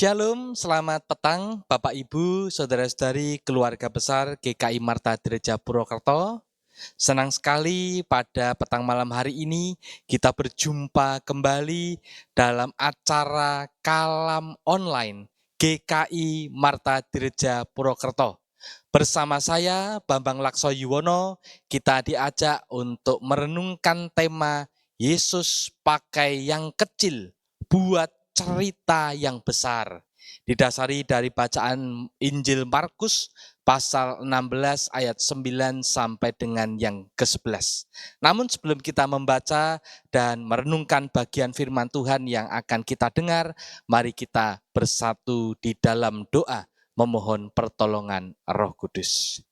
Shalom, selamat petang Bapak Ibu, Saudara-saudari, keluarga besar GKI Marta Gereja Purwokerto. Senang sekali pada petang malam hari ini kita berjumpa kembali dalam acara Kalam Online GKI Marta Gereja Purwokerto. Bersama saya Bambang Lakso Yuwono, kita diajak untuk merenungkan tema Yesus pakai yang kecil buat cerita yang besar. Didasari dari bacaan Injil Markus pasal 16 ayat 9 sampai dengan yang ke-11. Namun sebelum kita membaca dan merenungkan bagian firman Tuhan yang akan kita dengar, mari kita bersatu di dalam doa memohon pertolongan Roh Kudus.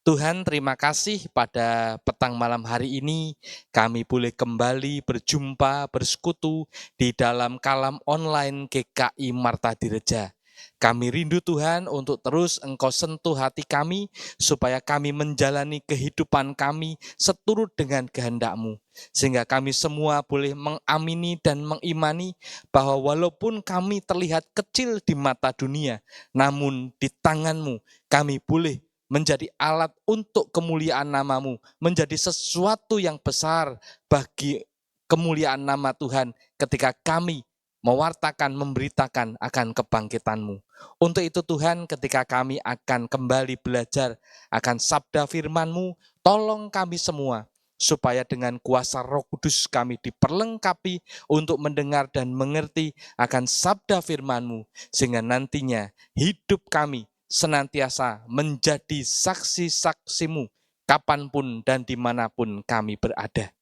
Tuhan, terima kasih pada petang malam hari ini kami boleh kembali berjumpa, bersekutu di dalam kalam online GKI Marta Gereja. Kami rindu Tuhan untuk terus Engkau sentuh hati kami supaya kami menjalani kehidupan kami seturut dengan kehendak-Mu. Sehingga kami semua boleh mengamini dan mengimani bahwa walaupun kami terlihat kecil di mata dunia, namun di tangan-Mu kami boleh menjadi alat untuk kemuliaan nama-Mu, menjadi sesuatu yang besar bagi kemuliaan nama Tuhan ketika kami mewartakan, memberitakan akan kebangkitan-Mu. Untuk itu Tuhan, ketika kami akan kembali belajar akan sabda firman-Mu, tolong kami semua supaya dengan kuasa Roh Kudus kami diperlengkapi untuk mendengar dan mengerti akan sabda firman-Mu, sehingga nantinya hidup kami senantiasa menjadi saksi-saksi-Mu kapanpun dan dimanapun kami berada.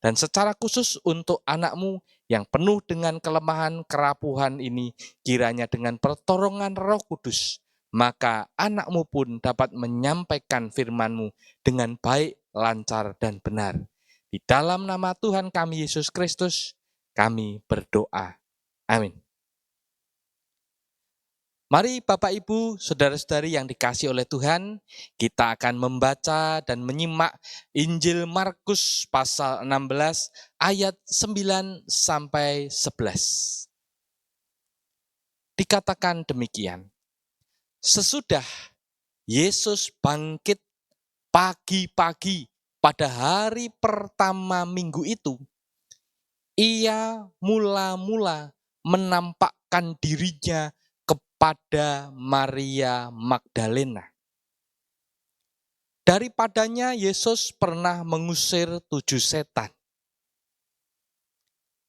Dan secara khusus untuk anak-Mu yang penuh dengan kelemahan kerapuhan ini, kiranya dengan pertolongan Roh Kudus, maka anak-Mu pun dapat menyampaikan firman-Mu dengan baik, lancar, dan benar. Di dalam nama Tuhan kami Yesus Kristus, kami berdoa. Amin. Mari Bapak Ibu, Saudara-saudari yang dikasihi oleh Tuhan, kita akan membaca dan menyimak Injil Markus pasal 16 ayat 9 sampai 11. Dikatakan demikian, sesudah Yesus bangkit pagi-pagi pada hari pertama minggu itu, ia mula-mula menampakkan dirinya kepada Maria Magdalena. Daripadanya Yesus pernah mengusir 7 setan.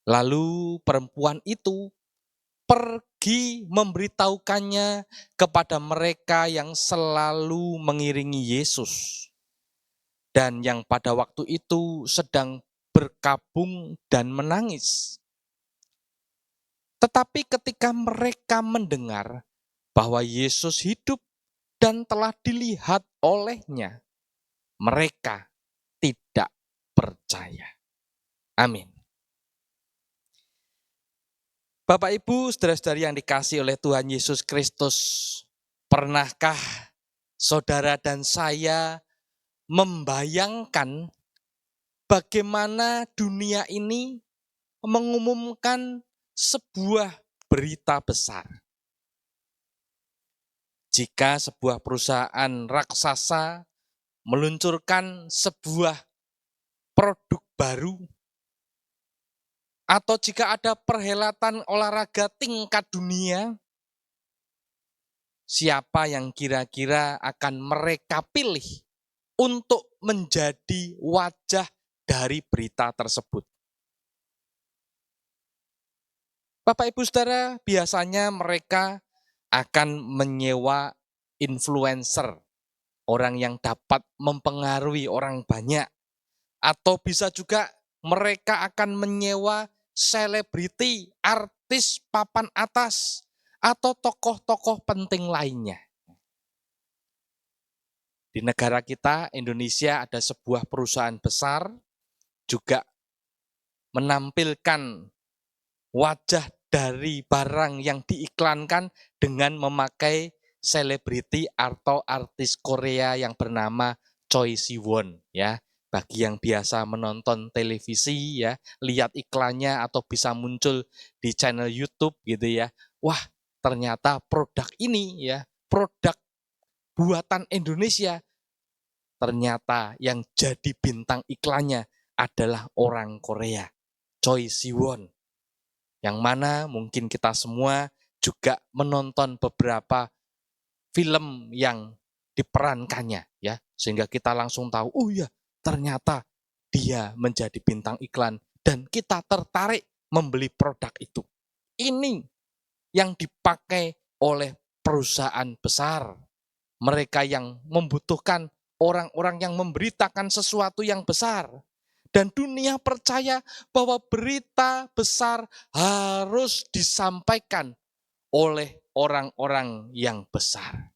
Lalu perempuan itu pergi memberitahukannya kepada mereka yang selalu mengiringi Yesus dan yang pada waktu itu sedang berkabung dan menangis. Tetapi ketika mereka mendengar bahwa Yesus hidup dan telah dilihat olehnya, mereka tidak percaya. Amin. Bapak Ibu, saudara-saudari yang dikasihi oleh Tuhan Yesus Kristus, pernahkah saudara dan saya membayangkan bagaimana dunia ini mengumumkan sebuah berita besar? Jika sebuah perusahaan raksasa meluncurkan sebuah produk baru, atau jika ada perhelatan olahraga tingkat dunia, siapa yang kira-kira akan mereka pilih untuk menjadi wajah dari berita tersebut? Bapak Ibu Saudara, biasanya mereka akan menyewa influencer, orang yang dapat mempengaruhi orang banyak. Atau bisa juga mereka akan menyewa selebriti, artis papan atas, atau tokoh-tokoh penting lainnya. Di negara kita, Indonesia, ada sebuah perusahaan besar juga menampilkan wajah dari barang yang diiklankan dengan memakai selebriti atau artis Korea yang bernama Choi Siwon, ya. Bagi yang biasa menonton televisi, ya, lihat iklannya atau bisa muncul di channel YouTube gitu ya. Wah, ternyata produk ini ya, produk buatan Indonesia, ternyata yang jadi bintang iklannya adalah orang Korea, Choi Siwon. Yang mana mungkin kita semua juga menonton beberapa film yang diperankannya ya, sehingga kita langsung tahu, oh ya, ternyata dia menjadi bintang iklan dan kita tertarik membeli produk itu. Ini yang dipakai oleh perusahaan besar. Mereka yang membutuhkan orang-orang yang memberitakan sesuatu yang besar. Dan dunia percaya bahwa berita besar harus disampaikan oleh orang-orang yang besar.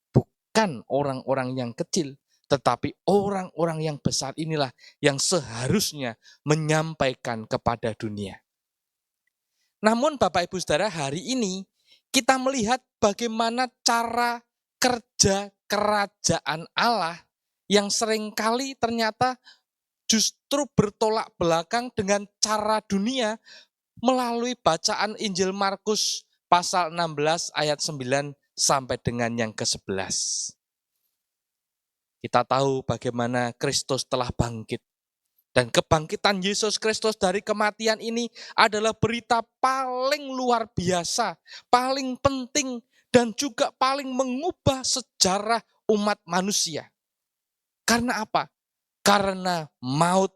Bukan orang-orang yang kecil, tetapi orang-orang yang besar inilah yang seharusnya menyampaikan kepada dunia. Namun Bapak Ibu Saudara, hari ini kita melihat bagaimana cara kerja kerajaan Allah yang seringkali ternyata justru bertolak belakang dengan cara dunia melalui bacaan Injil Markus pasal 16 ayat 9 sampai dengan yang ke-11. Kita tahu bagaimana Kristus telah bangkit. Dan kebangkitan Yesus Kristus dari kematian ini adalah berita paling luar biasa, paling penting, dan juga paling mengubah sejarah umat manusia. Karena apa? Karena maut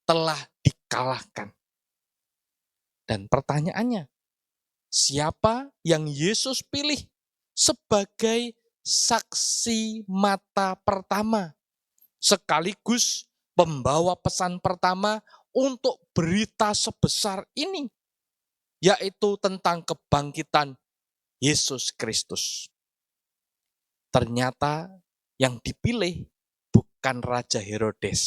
telah dikalahkan. Dan pertanyaannya, siapa yang Yesus pilih sebagai saksi mata pertama, sekaligus pembawa pesan pertama untuk berita sebesar ini, yaitu tentang kebangkitan Yesus Kristus? Ternyata yang dipilih bukan Raja Herodes,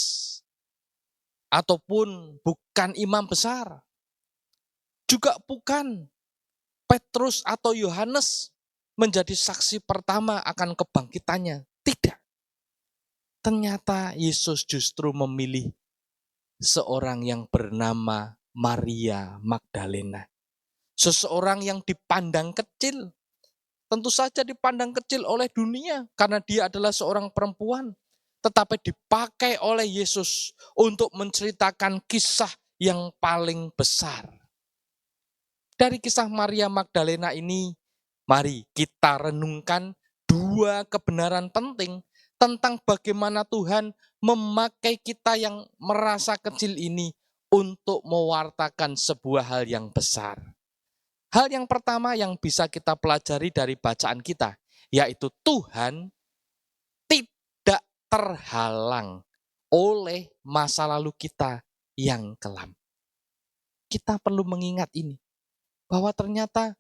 ataupun bukan imam besar, juga bukan Petrus atau Yohanes menjadi saksi pertama akan kebangkitannya. Tidak. Ternyata Yesus justru memilih seorang yang bernama Maria Magdalena. Seseorang yang dipandang kecil. Tentu saja dipandang kecil oleh dunia karena dia adalah seorang perempuan. Tetapi dipakai oleh Yesus untuk menceritakan kisah yang paling besar. Dari kisah Maria Magdalena ini, mari kita renungkan dua kebenaran penting tentang bagaimana Tuhan memakai kita yang merasa kecil ini untuk mewartakan sebuah hal yang besar. Hal yang pertama yang bisa kita pelajari dari bacaan kita, yaitu Tuhan tidak terhalang oleh masa lalu kita yang kelam. Kita perlu mengingat ini, bahwa ternyata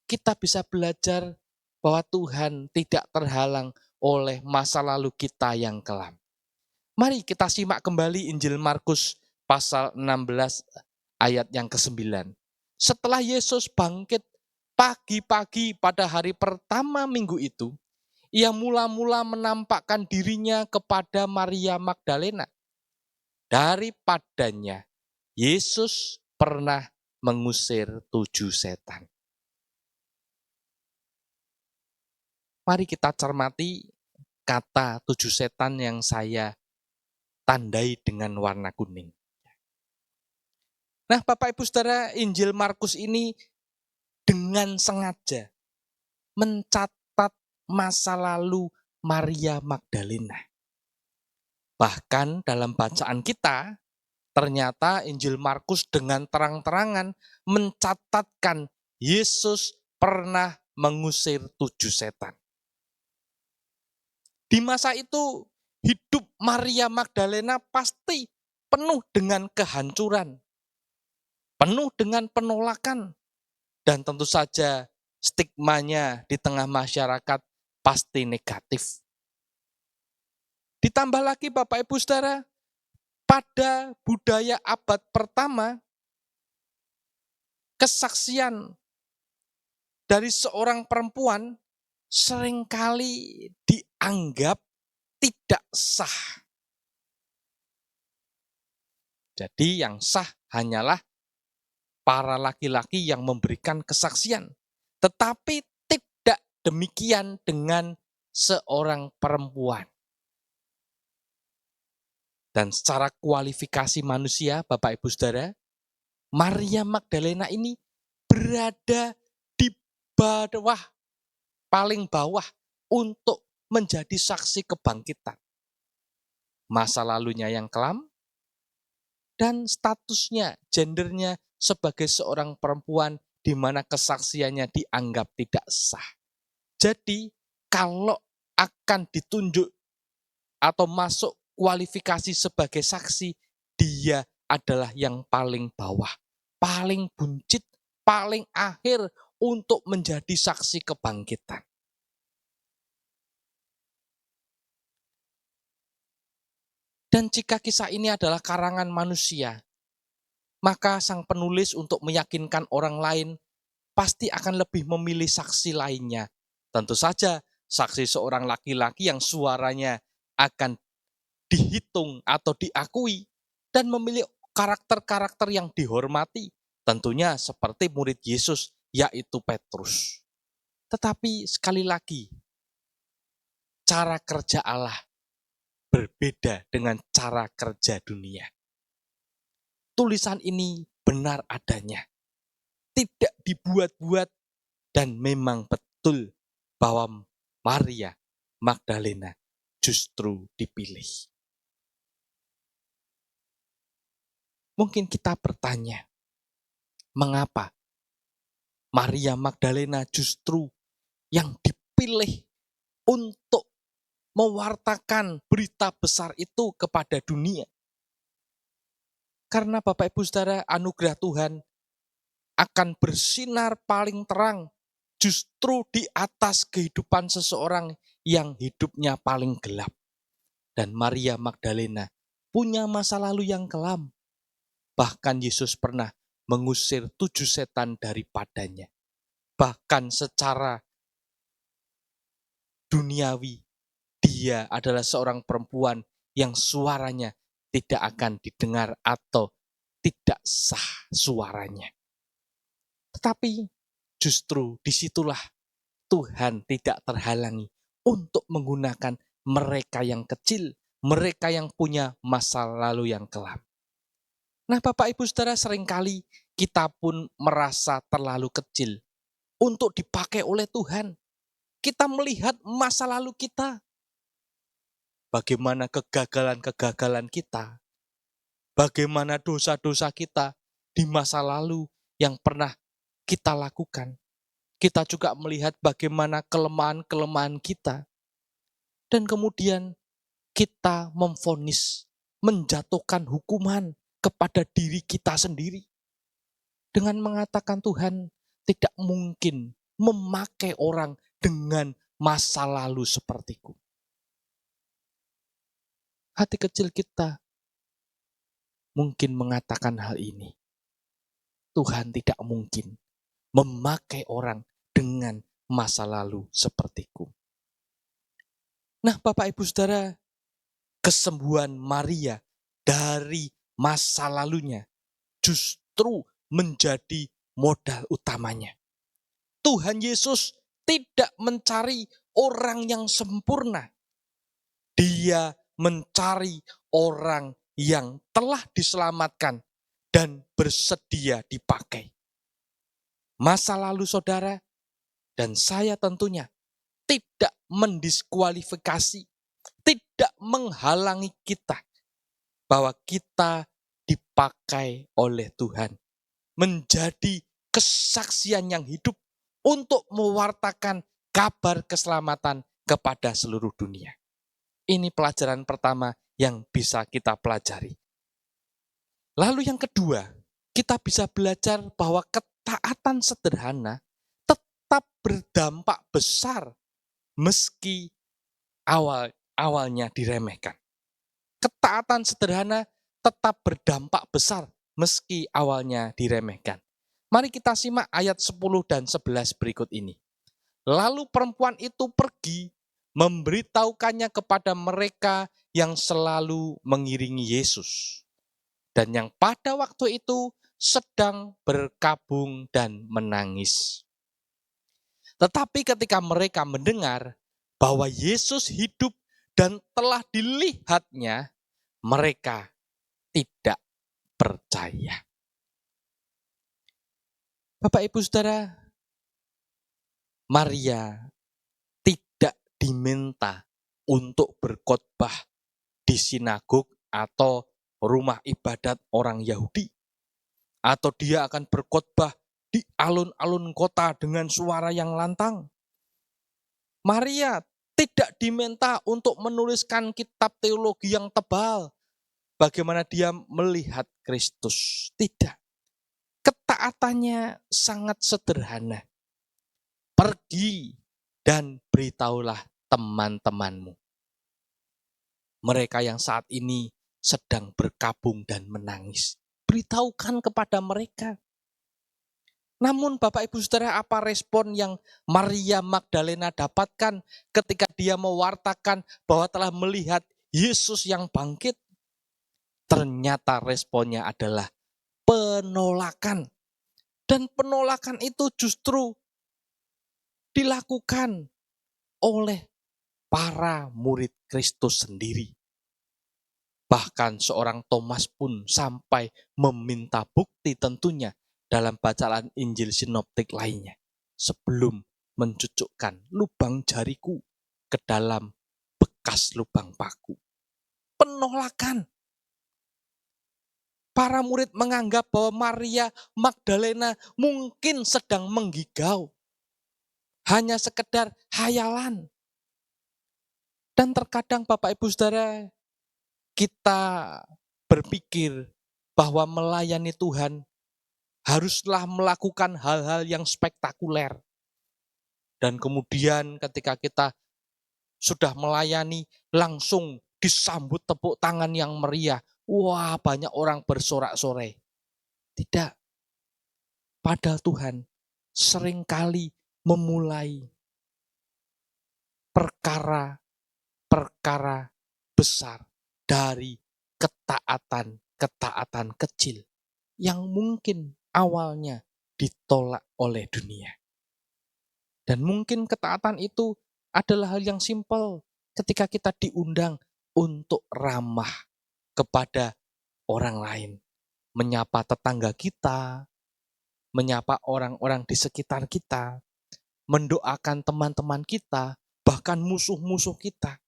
kita bisa belajar bahwa Tuhan tidak terhalang oleh masa lalu kita yang kelam. Mari kita simak kembali Injil Markus pasal 16 ayat yang ke-9. Setelah Yesus bangkit pagi-pagi pada hari pertama minggu itu, ia mula-mula menampakkan dirinya kepada Maria Magdalena. Daripadanya, Yesus pernah mengusir 7 setan. Mari kita cermati kata 7 setan yang saya tandai dengan warna kuning. Nah, Bapak Ibu Saudara, Injil Markus ini dengan sengaja mencatat masa lalu Maria Magdalena. Bahkan dalam bacaan kita, ternyata Injil Markus dengan terang-terangan mencatatkan Yesus pernah mengusir 7 setan. Di masa itu, hidup Maria Magdalena pasti penuh dengan kehancuran, penuh dengan penolakan, dan tentu saja stigmanya di tengah masyarakat pasti negatif. Ditambah lagi Bapak Ibu Saudara, pada budaya abad pertama, kesaksian dari seorang perempuan seringkali dianggap tidak sah. Jadi yang sah hanyalah para laki-laki yang memberikan kesaksian. Tetapi demikian dengan seorang perempuan. Dan secara kualifikasi manusia, Bapak Ibu Saudara, Maria Magdalena ini berada di bawah, paling bawah untuk menjadi saksi kebangkitan. Masa lalunya yang kelam, dan statusnya, gendernya sebagai seorang perempuan di mana kesaksiannya dianggap tidak sah. Jadi, kalau akan ditunjuk atau masuk kualifikasi sebagai saksi, dia adalah yang paling bawah, paling buncit, paling akhir untuk menjadi saksi kebangkitan. Dan jika kisah ini adalah karangan manusia, maka sang penulis untuk meyakinkan orang lain pasti akan lebih memilih saksi lainnya. Tentu saja saksi seorang laki-laki yang suaranya akan dihitung atau diakui dan memilih karakter-karakter yang dihormati. Tentunya seperti murid Yesus, yaitu Petrus. Tetapi sekali lagi, cara kerja Allah berbeda dengan cara kerja dunia. Tulisan ini benar adanya, tidak dibuat-buat, dan memang betul bahwa Maria Magdalena justru dipilih. Mungkin kita bertanya, mengapa Maria Magdalena justru yang dipilih untuk mewartakan berita besar itu kepada dunia? Karena Bapak Ibu Saudara, anugerah Tuhan akan bersinar paling terang justru di atas kehidupan seseorang yang hidupnya paling gelap. Dan Maria Magdalena punya masa lalu yang kelam. Bahkan Yesus pernah mengusir 7 setan daripadanya. Bahkan secara duniawi, dia adalah seorang perempuan yang suaranya tidak akan didengar atau tidak sah suaranya. Tetapi justru disitulah Tuhan tidak terhalangi untuk menggunakan mereka yang kecil, mereka yang punya masa lalu yang kelam. Nah, Bapak Ibu Saudara, seringkali kita pun merasa terlalu kecil untuk dipakai oleh Tuhan. Kita melihat masa lalu kita, bagaimana kegagalan-kegagalan kita, bagaimana dosa-dosa kita di masa lalu yang pernah kita lakukan. Kita juga melihat bagaimana kelemahan-kelemahan kita. Dan kemudian kita memvonis, menjatuhkan hukuman kepada diri kita sendiri. Dengan mengatakan Tuhan tidak mungkin memakai orang dengan masa lalu sepertiku. Hati kecil kita mungkin mengatakan hal ini. Tuhan tidak mungkin memakai orang dengan masa lalu sepertiku. Nah, Bapak Ibu Saudara, kesembuhan Maria dari masa lalunya justru menjadi modal utamanya. Tuhan Yesus tidak mencari orang yang sempurna. Dia mencari orang yang telah diselamatkan dan bersedia dipakai. Masa lalu saudara dan saya tentunya tidak mendiskualifikasi, tidak menghalangi kita bahwa kita dipakai oleh Tuhan menjadi kesaksian yang hidup untuk mewartakan kabar keselamatan kepada seluruh dunia. Ini pelajaran pertama yang bisa kita pelajari. Lalu yang kedua, kita bisa belajar bahwa ketaatan sederhana tetap berdampak besar meski awalnya diremehkan. Ketaatan sederhana tetap berdampak besar meski awalnya diremehkan. Mari kita simak ayat 10 dan 11 berikut ini. Lalu perempuan itu pergi memberitahukannya kepada mereka yang selalu mengiringi Yesus. Dan yang pada waktu itu sedang berkabung dan menangis. Tetapi ketika mereka mendengar bahwa Yesus hidup dan telah dilihatnya, mereka tidak percaya. Bapak Ibu Saudara, Maria tidak diminta untuk berkhotbah di sinagog atau rumah ibadat orang Yahudi. Atau dia akan berkhotbah di alun-alun kota dengan suara yang lantang. Maria tidak diminta untuk menuliskan kitab teologi yang tebal. Bagaimana dia melihat Kristus. Tidak. Ketaatannya sangat sederhana. Pergi dan beritahulah teman-temanmu. Mereka yang saat ini sedang berkabung dan menangis. Beritahukan kepada mereka. Namun Bapak Ibu Saudara, apa respon yang Maria Magdalena dapatkan ketika dia mewartakan bahwa telah melihat Yesus yang bangkit? Ternyata responnya adalah penolakan. Dan penolakan itu justru dilakukan oleh para murid Kristus sendiri. Bahkan seorang Thomas pun sampai meminta bukti tentunya dalam bacaan Injil sinoptik lainnya. Sebelum mencucukkan lubang jariku ke dalam bekas lubang paku. Penolakan. Para murid menganggap bahwa Maria Magdalena mungkin sedang menggigau. Hanya sekedar hayalan. Dan terkadang Bapak Ibu Saudara, kita berpikir bahwa melayani Tuhan haruslah melakukan hal-hal yang spektakuler. Dan kemudian ketika kita sudah melayani, langsung disambut tepuk tangan yang meriah. Wah, banyak orang bersorak-sorai. Tidak. Padahal Tuhan seringkali memulai perkara-perkara besar dari ketaatan kecil yang mungkin awalnya ditolak oleh dunia. Dan mungkin ketaatan itu adalah hal yang simpel ketika kita diundang untuk ramah kepada orang lain. Menyapa tetangga kita, menyapa orang-orang di sekitar kita, mendoakan teman-teman kita, bahkan musuh-musuh kita.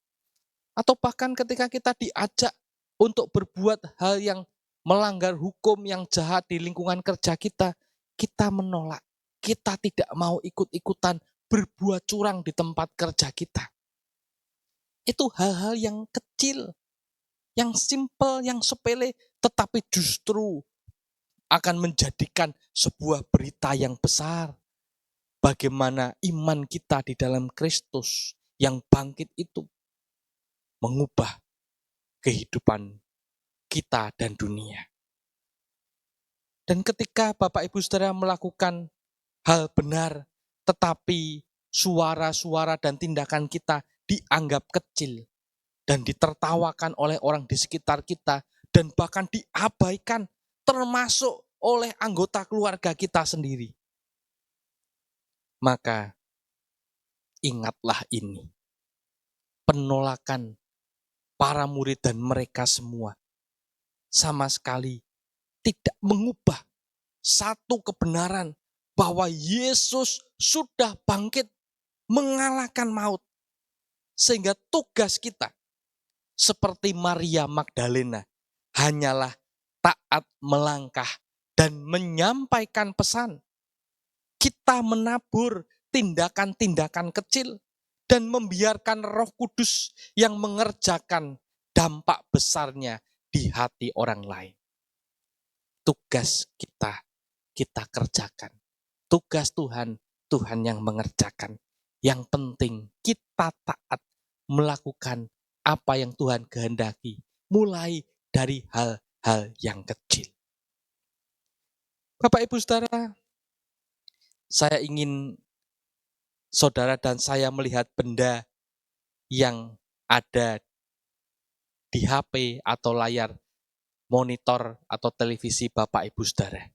Atau bahkan ketika kita diajak untuk berbuat hal yang melanggar hukum yang jahat di lingkungan kerja kita, kita menolak. Kita tidak mau ikut-ikutan berbuat curang di tempat kerja kita. Itu hal-hal yang kecil, yang simpel, yang sepele, tetapi justru akan menjadikan sebuah berita yang besar. Bagaimana iman kita di dalam Kristus yang bangkit itu mengubah kehidupan kita dan dunia. Dan ketika Bapak Ibu Saudara melakukan hal benar, tetapi suara-suara dan tindakan kita dianggap kecil dan ditertawakan oleh orang di sekitar kita dan bahkan diabaikan termasuk oleh anggota keluarga kita sendiri. Maka ingatlah ini. Penolakan para murid dan mereka semua sama sekali tidak mengubah satu kebenaran bahwa Yesus sudah bangkit mengalahkan maut. Sehingga tugas kita seperti Maria Magdalena hanyalah taat melangkah dan menyampaikan pesan. Kita menabur tindakan-tindakan kecil dan membiarkan Roh Kudus yang mengerjakan dampak besarnya di hati orang lain. Tugas kita kerjakan. Tugas Tuhan, Tuhan yang mengerjakan. Yang penting kita taat melakukan apa yang Tuhan kehendaki. Mulai dari hal-hal yang kecil. Bapak Ibu Saudara, saya ingin saudara dan saya melihat benda yang ada di HP atau layar monitor atau televisi Bapak Ibu Saudara.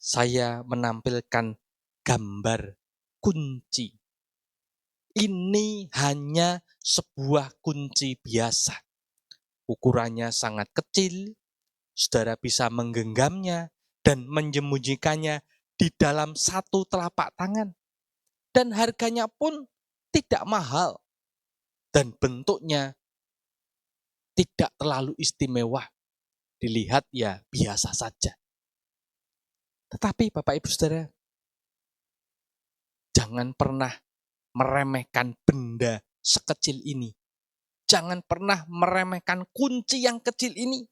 Saya menampilkan gambar kunci. Ini hanya sebuah kunci biasa. Ukurannya sangat kecil, saudara bisa menggenggamnya dan menyembunyikannya di dalam satu telapak tangan. Dan harganya pun tidak mahal. Dan bentuknya tidak terlalu istimewa. Dilihat ya biasa saja. Tetapi Bapak Ibu Saudara, jangan pernah meremehkan benda sekecil ini. Jangan pernah meremehkan kunci yang kecil ini.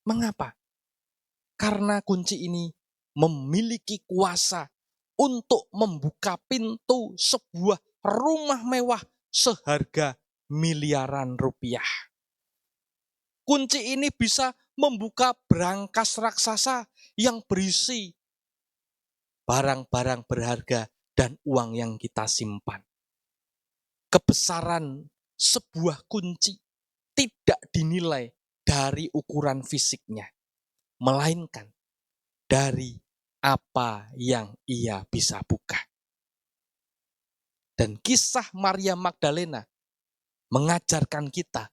Mengapa? Karena kunci ini memiliki kuasa untuk membuka pintu sebuah rumah mewah seharga miliaran rupiah. Kunci ini bisa membuka brankas raksasa yang berisi barang-barang berharga dan uang yang kita simpan. Kebesaran sebuah kunci tidak dinilai dari ukuran fisiknya, melainkan dari apa yang ia bisa buka. Dan kisah Maria Magdalena mengajarkan kita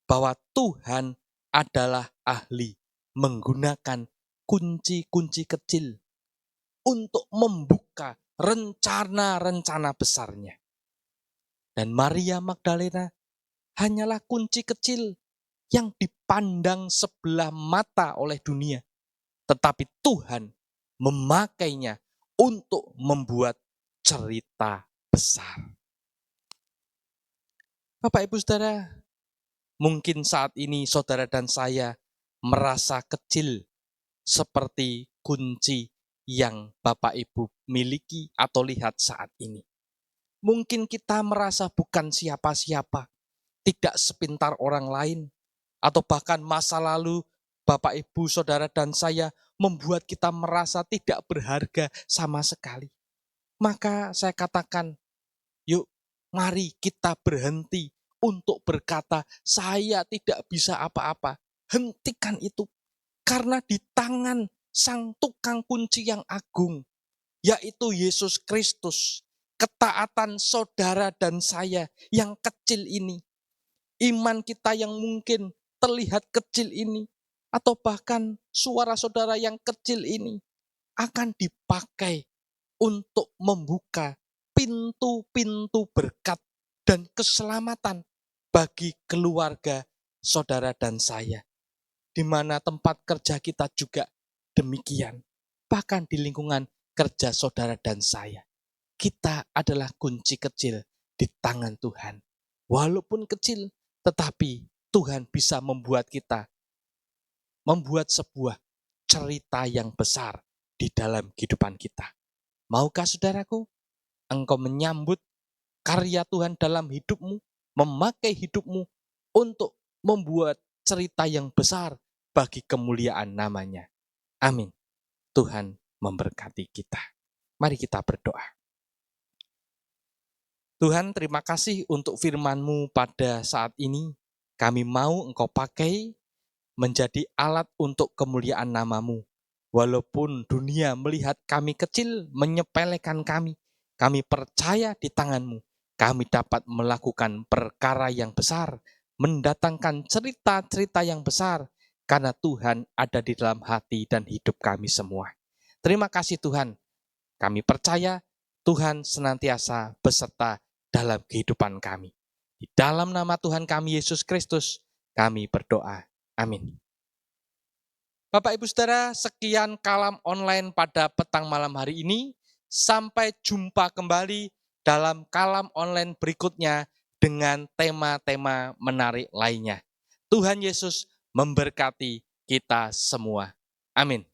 bahwa Tuhan adalah ahli menggunakan kunci-kunci kecil untuk membuka rencana-rencana besarnya. Dan Maria Magdalena hanyalah kunci kecil yang dipandang sebelah mata oleh dunia. Tetapi Tuhan memakainya untuk membuat cerita besar. Bapak Ibu Saudara, mungkin saat ini saudara dan saya merasa kecil seperti kunci yang Bapak Ibu miliki atau lihat saat ini. Mungkin kita merasa bukan siapa-siapa, tidak sepintar orang lain, atau bahkan masa lalu Bapak Ibu Saudara dan saya membuat kita merasa tidak berharga sama sekali. Maka saya katakan, yuk mari kita berhenti untuk berkata, saya tidak bisa apa-apa. Hentikan itu. Karena di tangan sang tukang kunci yang agung, yaitu Yesus Kristus, ketaatan saudara dan saya yang kecil ini, iman kita yang mungkin terlihat kecil ini, atau bahkan suara saudara yang kecil ini, akan dipakai untuk membuka pintu-pintu berkat dan keselamatan bagi keluarga saudara dan saya. Di mana tempat kerja kita juga demikian. Bahkan di lingkungan kerja saudara dan saya. Kita adalah kunci kecil di tangan Tuhan. Walaupun kecil, tetapi Tuhan bisa membuat kita membuat sebuah cerita yang besar di dalam kehidupan kita. Maukah saudaraku, engkau menyambut karya Tuhan dalam hidupmu, memakai hidupmu untuk membuat cerita yang besar bagi kemuliaan namanya. Amin. Tuhan memberkati kita. Mari kita berdoa. Tuhan, terima kasih untuk firman-Mu pada saat ini. Kami mau Engkau pakai menjadi alat untuk kemuliaan nama-Mu. Walaupun dunia melihat kami kecil, menyepelekan kami percaya di tangan-Mu. Kami dapat melakukan perkara yang besar, mendatangkan cerita-cerita yang besar, karena Tuhan ada di dalam hati dan hidup kami semua. Terima kasih Tuhan. Kami percaya Tuhan senantiasa beserta dalam kehidupan kami. Di dalam nama Tuhan kami Yesus Kristus, kami berdoa. Amin. Bapak Ibu Saudara, sekian kalam online pada petang malam hari ini. Sampai jumpa kembali dalam kalam online berikutnya dengan tema-tema menarik lainnya. Tuhan Yesus memberkati kita semua. Amin.